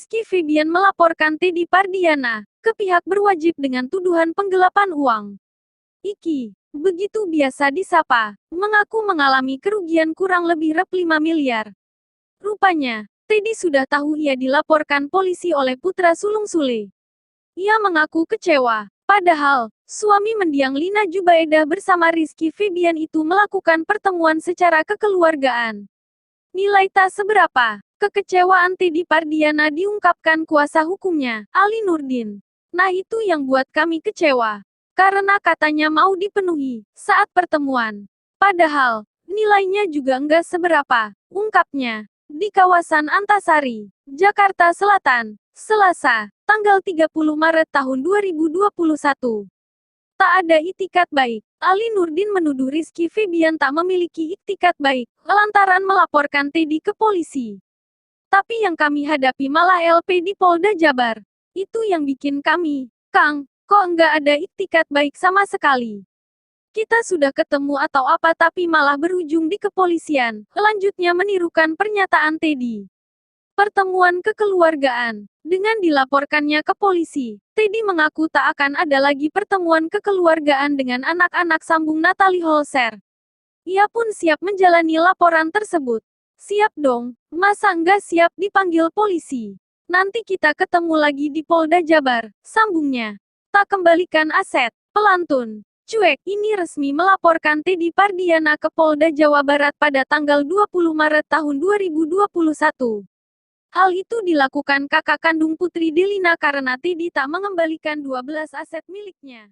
Rizky Febian melaporkan Teddy Pardiana ke pihak berwajib dengan tuduhan penggelapan uang. Iki, begitu biasa disapa, mengaku mengalami kerugian kurang lebih rp 5 miliar. Rupanya, Teddy sudah tahu ia dilaporkan polisi oleh putra sulung Sule. Ia mengaku kecewa, padahal suami mendiang Lina Jubaedah bersama Rizky Febian itu melakukan pertemuan secara kekeluargaan. Nilai tak seberapa, kekecewaan Teddy Pardiana diungkapkan kuasa hukumnya, Ali Nurdin. Nah itu yang buat kami kecewa. Karena katanya mau dipenuhi saat pertemuan. Padahal, nilainya juga enggak seberapa, ungkapnya. Di kawasan Antasari, Jakarta Selatan, Selasa, tanggal 30 Maret tahun 2021. Tak ada itikat baik. Ali Nurdin menuduh Rizky Febian tak memiliki itikat baik, lantaran melaporkan Teddy ke polisi. Tapi yang kami hadapi malah LP di Polda Jabar. Itu yang bikin kami, Kang, kok enggak ada itikat baik sama sekali. Kita sudah ketemu atau apa tapi malah berujung di kepolisian, lanjutnya menirukan pernyataan Teddy. Pertemuan kekeluargaan. Dengan dilaporkannya ke polisi, Teddy mengaku tak akan ada lagi pertemuan kekeluargaan dengan anak-anak, sambung Natalie Holzer. Ia pun siap menjalani laporan tersebut. Siap dong, masa enggak siap dipanggil polisi? Nanti kita ketemu lagi di Polda Jabar, sambungnya. Tak kembalikan aset, pelantun. Cuek ini resmi melaporkan Teddy Pardiana ke Polda Jawa Barat pada tanggal 20 Maret tahun 2021. Hal itu dilakukan kakak kandung putri Delina karena Teddy tak mengembalikan 12 aset miliknya.